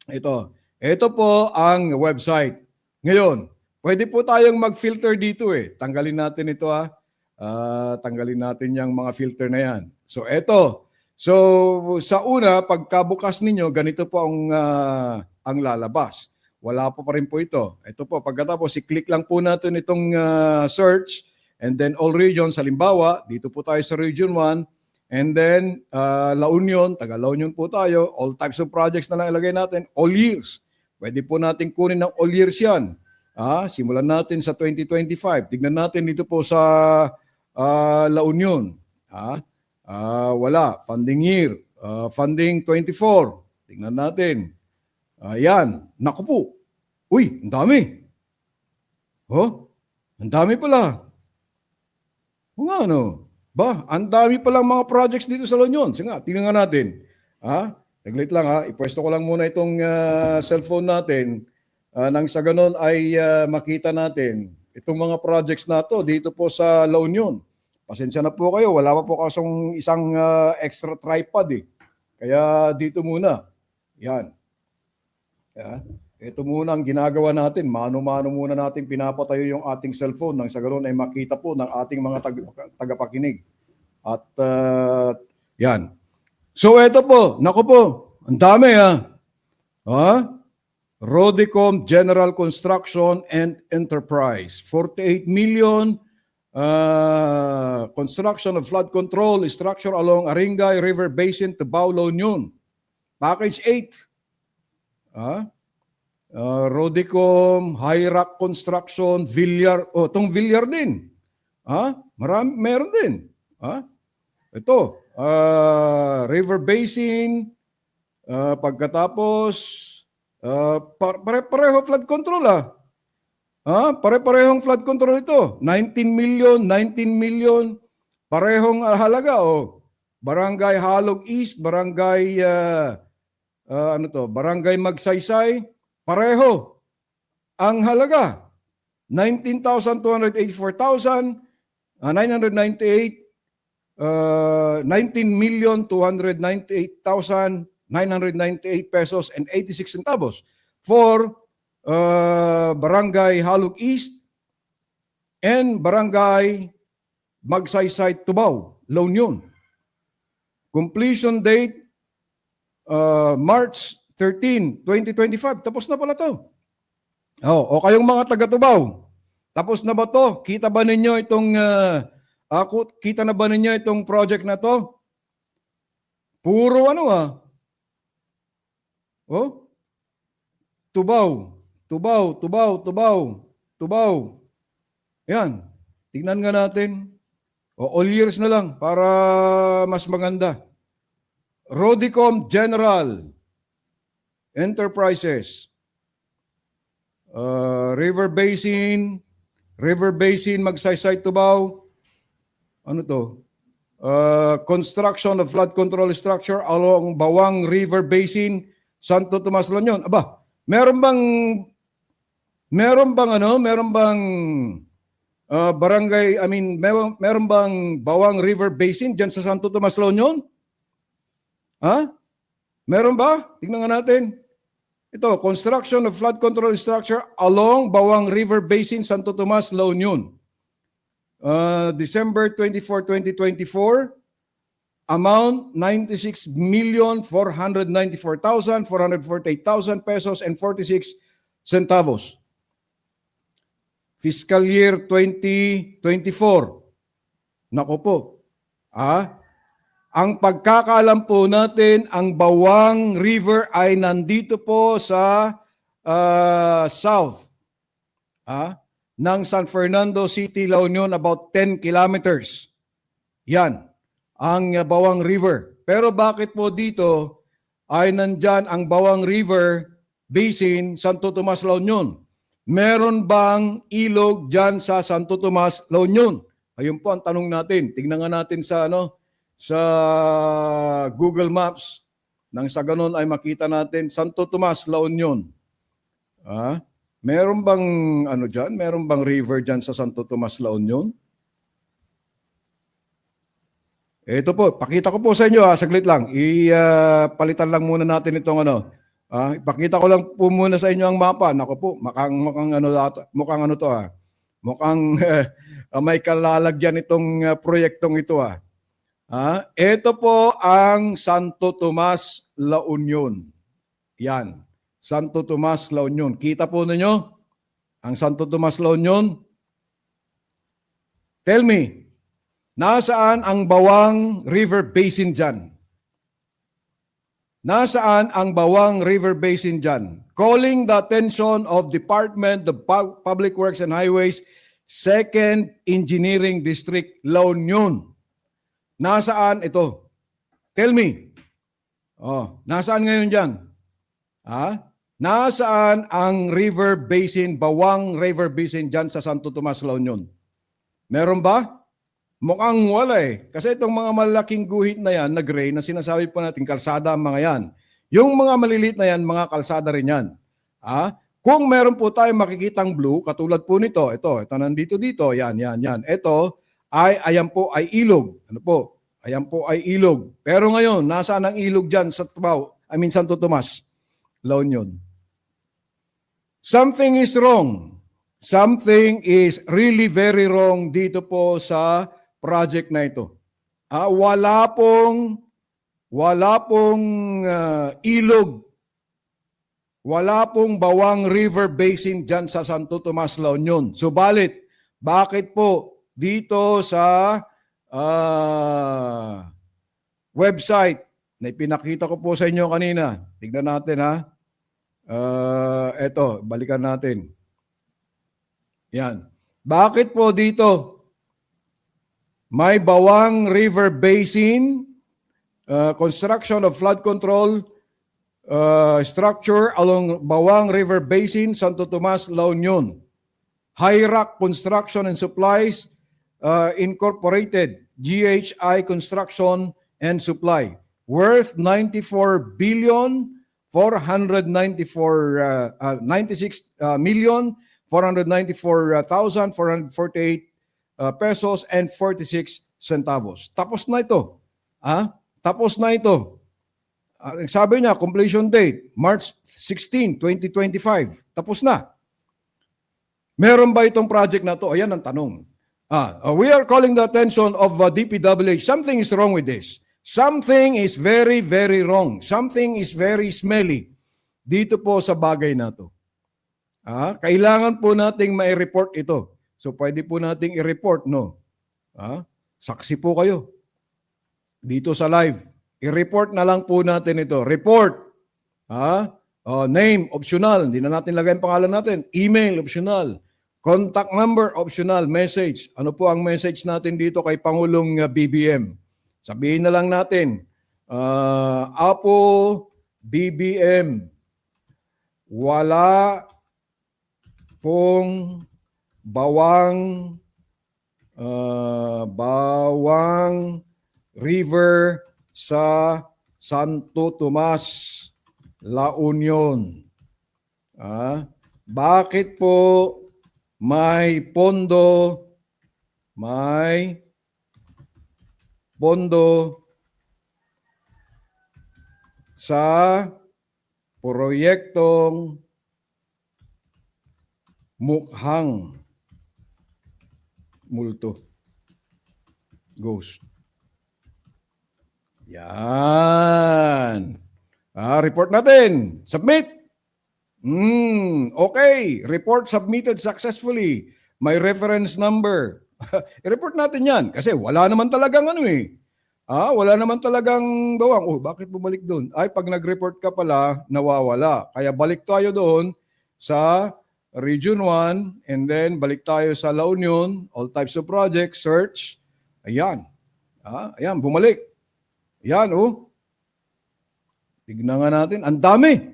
Ito po ang website. Ngayon, pwede po tayong mag-filter dito eh. Tanggalin natin ito tanggalin natin yung mga filter na yan. So ito. So sa una, pagkabukas ninyo, ganito po ang lalabas. Wala pa rin po ito. Ito po, pagkatapos i-click lang po natin itong search and then all regions. Halimbawa, dito po tayo sa region 1. And then, La Union, taga La Union po tayo. All types of projects na lang ilagay natin. All years. Pwede po natin kunin ng all years yan. Simulan natin sa 2025. Tignan natin dito po sa La Union. Wala. Funding year. Funding 24. Tignan natin. Ayan. Naku po. Uy, ang dami. Ang dami pala. Ano? Ang dami palang mga projects dito sa La Union. Sige nga, tingnan nga natin. Saglit lang ipwesto ko lang muna itong cellphone natin nang sa ganon ay makita natin itong mga projects na to dito po sa La Union. Pasensya na po kayo, wala pa po kasong isang extra tripod eh. Kaya dito muna. Yan. Ito muna ang ginagawa natin. Mano-mano muna natin pinapatayo yung ating cellphone nang sa ganoon ay makita po ng ating mga tagapakinig. At yan. So ito po, naku po, ang dami Rodicom General Construction and Enterprise, 48 million construction of flood control structure along Aringay River Basin to Bao La Union. Package 8. Rodicom, Hyrac Construction, Villar. Itong Villar din. Meron din. Ito, River Basin, pagkatapos, pare-pareho flood control Pare-parehong flood control ito. 19 million, parehong halaga Barangay Halog East, Barangay Barangay Magsaysay, pareho ang halaga. 19,284,998 19,298,998 pesos and 86 centavos for Barangay Halog East and Barangay Magsaysay Tubao, La Union. Completion date March 13, 2025. Tapos na pala to. O kayong mga taga-Tubao, tapos na ba to? Kita ba ninyo itong kita na ba ninyo itong project na to? Puro Tubao. Yan. Tingnan nga natin. All years na lang para mas maganda. Rodicom General Enterprises. River Basin, Magsaysay, Tubao. Construction of flood control structure along Bawang River Basin, Santo Tomas, La Union. Meron bang barangay, meron bang Bawang River Basin diyan sa Santo Tomas, La Union? Meron ba? Tingnan nga natin. Ito, construction of flood control structure along Bawang River Basin, Santo Tomas, La Union. December 24, 2024, amount 96,494,448 pesos and 46 centavos. Fiscal year 2024. Nako po. Ang pagkakaalam po natin, ang Bawang River ay nandito po sa south ng San Fernando City, La Union, about 10 kilometers. Yan, ang Bawang River. Pero bakit po dito ay nandyan ang Bawang River Basin, Santo Tomas, La Union? Meron bang ilog dyan sa Santo Tomas, La Union? Ayun po ang tanong natin. Tingnan nga natin sa Google Maps. Nang sa ganun ay makita natin Santo Tomas, La Union. Meron bang dyan? Meron bang river dyan sa Santo Tomas, La Union? Ito po, pakita ko po sa inyo saglit lang. Palitan lang muna natin itong Ipakita ko lang po muna sa inyo ang mapa. Nako po, mukhang ano to Mukhang may kalalagyan itong proyektong ito Ito po ang Santo Tomas, La Union. Yan. Santo Tomas, La Union. Kita po ninyo ang Santo Tomas, La Union? Tell me, nasaan ang Bawang River Basin dyan? Nasaan ang Bawang River Basin dyan? Calling the attention of Department of Public Works and Highways, 2nd Engineering District, La Union. Nasaan ito? Tell me. Nasaan ngayon dyan? Nasaan ang River Basin, Bawang River Basin dyan sa Santo Tomas, La Union? Meron ba? Mukhang wala Kasi itong mga malaking guhit na yan, na gray, na sinasabi po natin, kalsada ang mga yan. Yung mga maliliit na yan, mga kalsada rin yan. Kung meron po tayong makikitang blue, katulad po nito, ito nandito dito, yan. Ito, ayan po ay ilog. Ano po? Ayan po ay ilog. Pero ngayon, nasaan ang ilog dyan sa Santo Tomas, La Union? Something is wrong. Something is really very wrong dito po sa project na ito. Wala pong ilog. Wala pong Bawang River Basin dyan sa Santo Tomas, La Union. Subalit, bakit po dito sa website na ipinakita ko po sa inyo kanina, tignan natin eto, balikan natin. Yan. Bakit po dito may Bawang River Basin, construction of flood control structure along Bawang River Basin, Santo Tomas, La Union. Hyrac Construction and Supplies Incorporated, GHI Construction and Supply, worth 96 million 494,448 pesos and 46 centavos. Tapos na ito. Tapos na ito. Sabi niya, completion date, March 16, 2025. Tapos na. Meron ba itong project na to? Ayan ang tanong. We are calling the attention of DPWH. Something is wrong with this. Something is very, very wrong. Something is very smelly dito po sa bagay na to. Kailangan po nating mai-report ito. So pwede po nating i-report, no? Saksi po kayo. Dito sa live. I-report na lang po natin ito. Report. Name, optional. Hindi na natin lagay ang pangalan natin. Email, optional. Contact number, optional. Message. Ano po ang message natin dito kay Pangulong BBM? Sabihin na lang natin, Apo BBM, wala pong Bawang River sa Santo Tomas, La Union. Bakit po may pondo sa proyektong mukhang multo? Ghost. Yan. Report natin. Submit. Okay. Report submitted successfully. May reference number. I-report natin yan. Kasi wala naman talagang wala naman talagang bawang. Bakit bumalik doon? Ay, pag nag-report ka pala, nawawala. Kaya balik tayo doon sa Region 1 and then balik tayo sa La Union, all types of projects, search. Ayan. Ayan, bumalik. Ayan, Tignan nga natin. Ang dami.